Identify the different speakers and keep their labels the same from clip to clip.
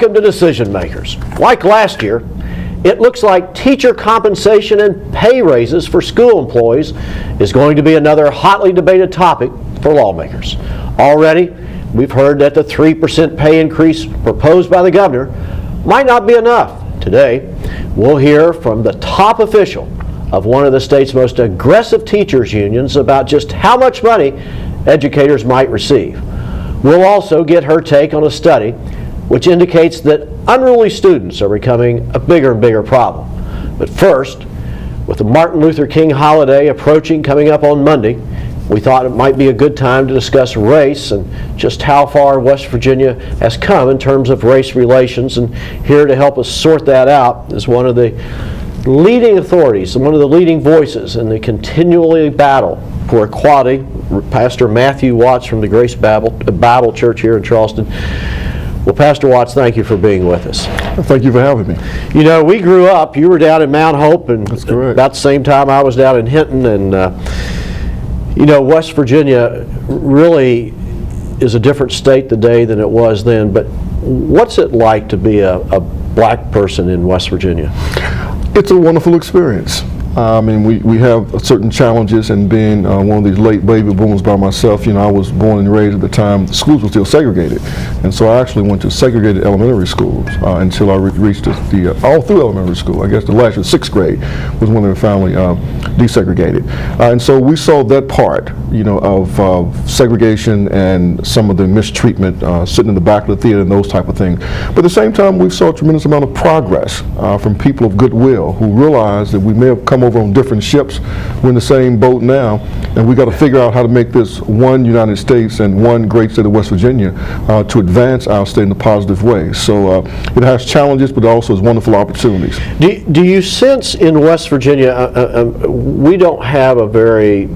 Speaker 1: Welcome to Decision Makers. Like last year, it looks like teacher compensation and pay raises for school employees is going to be another hotly debated topic for lawmakers. Already, we've heard that the 3% pay increase proposed by the governor might not be enough. Today, we'll hear from the top official of one of the state's most aggressive teachers unions about just how much money educators might receive. We'll also get her take on a study which indicates that unruly students are becoming a bigger and bigger problem. But first, with the Martin Luther King holiday coming up on Monday, we thought it might be a good time to discuss race and just how far West Virginia has come in terms of race relations. And here to help us sort that out is one of the leading authorities and one of the leading voices in the continually battle for equality, Pastor Matthew Watts from the Grace Bible Church here in Charleston. Well, Pastor Watts, thank you for being with us.
Speaker 2: Thank you for having me.
Speaker 1: You know, we grew up, you were down in Mount Hope, and
Speaker 2: that's correct.
Speaker 1: About the same time I was down in Hinton, and you know, West Virginia really is a different state today than it was then, but what's it like to be a black person in West Virginia?
Speaker 2: It's a wonderful experience. I mean, we have certain challenges, and being one of these late baby boomers by myself, you know, I was born and raised at the time the schools were still segregated. And so I actually went to segregated elementary schools until I reached all through elementary school. I guess the last year, 6th grade, was when they were finally desegregated. And so we saw that part, you know, of segregation and some of the mistreatment, sitting in the back of the theater and those type of things. But at the same time, we saw a tremendous amount of progress from people of goodwill who realized that we may have come over on different ships. We're in the same boat now, and we got to figure out how to make this one United States and one great state of West Virginia to advance our state in a positive way. So it has challenges, but also has wonderful opportunities.
Speaker 1: Do you sense in West Virginia, we don't have a very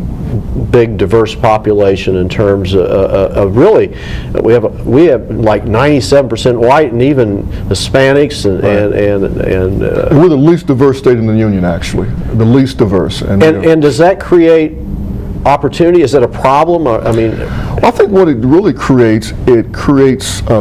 Speaker 1: big diverse population in terms of really, we have like 97% white and even Hispanics and
Speaker 2: we're the least diverse state in the union, actually, the least diverse.
Speaker 1: And does that create opportunity? Is that a problem? I mean,
Speaker 2: I think what it really creates,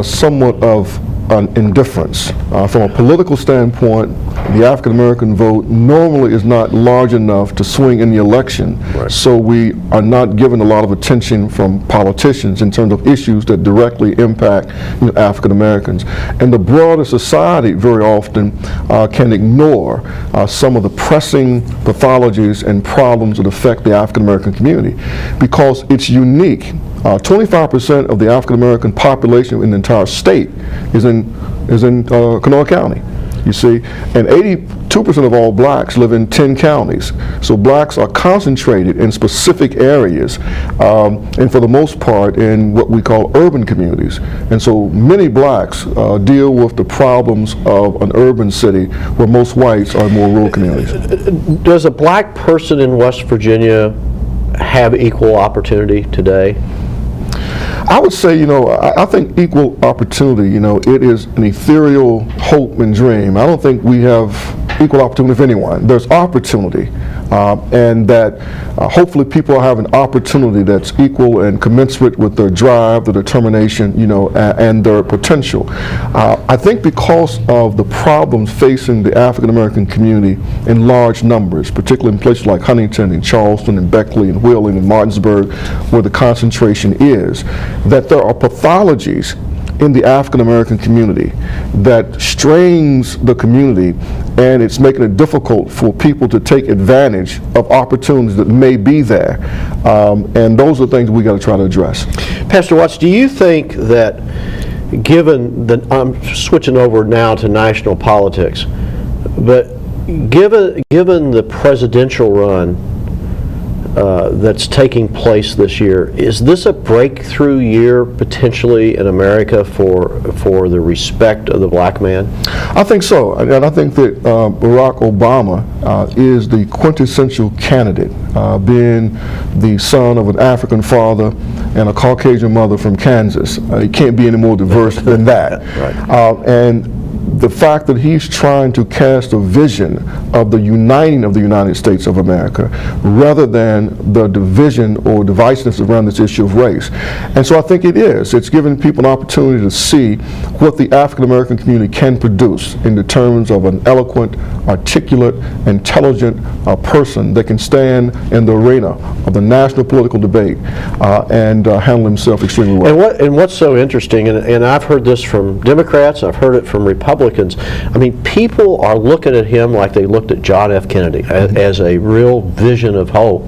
Speaker 2: somewhat of an indifference. From a political standpoint, the African American vote normally is not large enough to swing in the election, right. So we are not given a lot of attention from politicians in terms of issues that directly impact, you know, African Americans. And the broader society very often can ignore some of the pressing pathologies and problems that affect the African American community because it's unique. 25% of the African American population in the entire state is in Kanawha County, you see, and 82% of all blacks live in 10 counties. So blacks are concentrated in specific areas, and for the most part in what we call urban communities. And so many blacks deal with the problems of an urban city where most whites are in more rural communities.
Speaker 1: Does a black person in West Virginia have equal opportunity today?
Speaker 2: I would say, you know, I think equal opportunity, you know, it is an ethereal hope and dream. I don't think we have equal opportunity for anyone. There's opportunity, and that hopefully people have an opportunity that's equal and commensurate with their drive, their determination, you know, and their potential. I think because of the problems facing the African American community in large numbers, particularly in places like Huntington and Charleston and Beckley and Wheeling and Martinsburg, where the concentration is, that there are pathologies in the African American community that strains the community, and it's making it difficult for people to take advantage of opportunities that may be there. And those are things we got to try to address.
Speaker 1: Pastor Watts, do you think that given the, I'm switching over now to national politics, but given the presidential run that's taking place this year, is this a breakthrough year potentially in America for the respect of the black man?
Speaker 2: I think so, and I think that Barack Obama is the quintessential candidate, being the son of an African father and a Caucasian mother from Kansas. He can't be any more diverse than that.
Speaker 1: Right.
Speaker 2: And the fact that he's trying to cast a vision of the uniting of the United States of America rather than the division or divisiveness around this issue of race. And so I think it is. It's giving people an opportunity to see what the African American community can produce in the terms of an eloquent, articulate, intelligent person that can stand in the arena of the national political debate and handle himself extremely well.
Speaker 1: And what's so interesting, and I've heard this from Democrats, I've heard it from Republicans, I mean, people are looking at him like they looked at John F. Kennedy as a real vision of hope,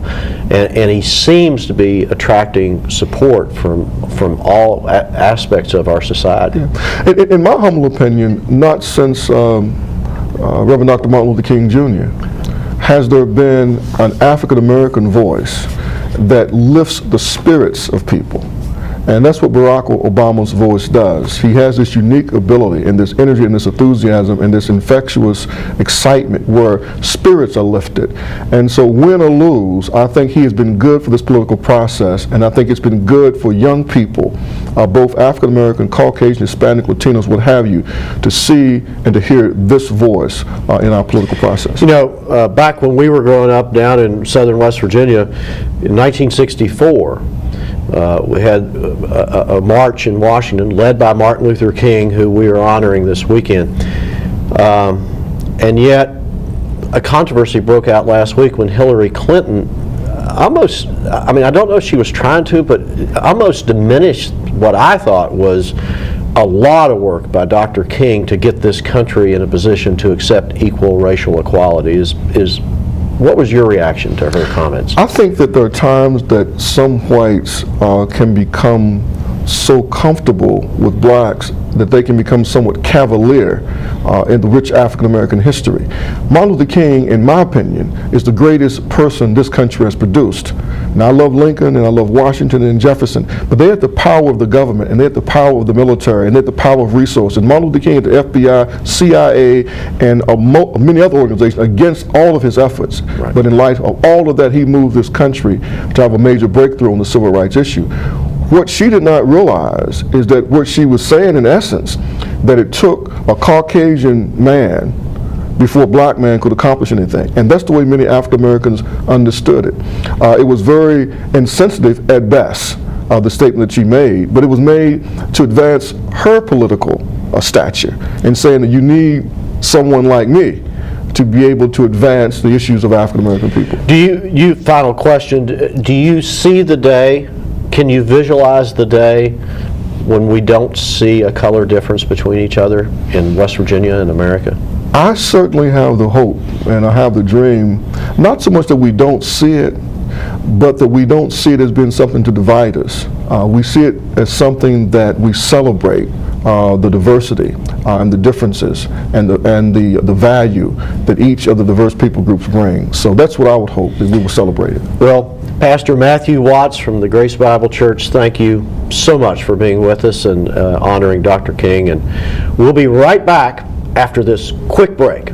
Speaker 1: and he seems to be attracting support from all aspects of our society.
Speaker 2: Yeah. In my humble opinion, not since Reverend Dr. Martin Luther King Jr. has there been an African American voice that lifts the spirits of people. And that's what Barack Obama's voice does. He has this unique ability and this energy and this enthusiasm and this infectious excitement where spirits are lifted. And so win or lose, I think he has been good for this political process, and I think it's been good for young people, both African American, Caucasian, Hispanic, Latinos, what have you, to see and to hear this voice in our political process.
Speaker 1: You know, back when we were growing up down in southern West Virginia in 1964, we had a march in Washington led by Martin Luther King, who we are honoring this weekend. And yet, a controversy broke out last week when Hillary Clinton almost, I mean, I don't know if she was trying to, but almost diminished what I thought was a lot of work by Dr. King to get this country in a position to accept equal racial equality. What was your reaction to her comments?
Speaker 2: I think that there are times that some whites can become so comfortable with blacks that they can become somewhat cavalier in the rich African American history. Martin Luther King, in my opinion, is the greatest person this country has produced. Now, I love Lincoln and I love Washington and Jefferson, but they had the power of the government and they had the power of the military and they had the power of resources. And Martin Luther King had the FBI, CIA, and many other organizations against all of his efforts. Right. But in light of all of that, he moved this country to have a major breakthrough on the civil rights issue. What she did not realize is that what she was saying, in essence, that it took a Caucasian man before a black man could accomplish anything. And that's the way many African Americans understood it. It was very insensitive at best, the statement that she made, but it was made to advance her political stature in saying that you need someone like me to be able to advance the issues of African American people.
Speaker 1: Final question, do you see the day, can you visualize the day when we don't see a color difference between each other in West Virginia and America?
Speaker 2: I certainly have the hope and I have the dream, not so much that we don't see it, but that we don't see it as being something to divide us. We see it as something that we celebrate the diversity and the differences and the value that each of the diverse people groups bring. So that's what I would hope, that we will celebrate it.
Speaker 1: Well, Pastor Matthew Watts from the Grace Bible Church, thank you so much for being with us and honoring Dr. King. And we'll be right back after this quick break.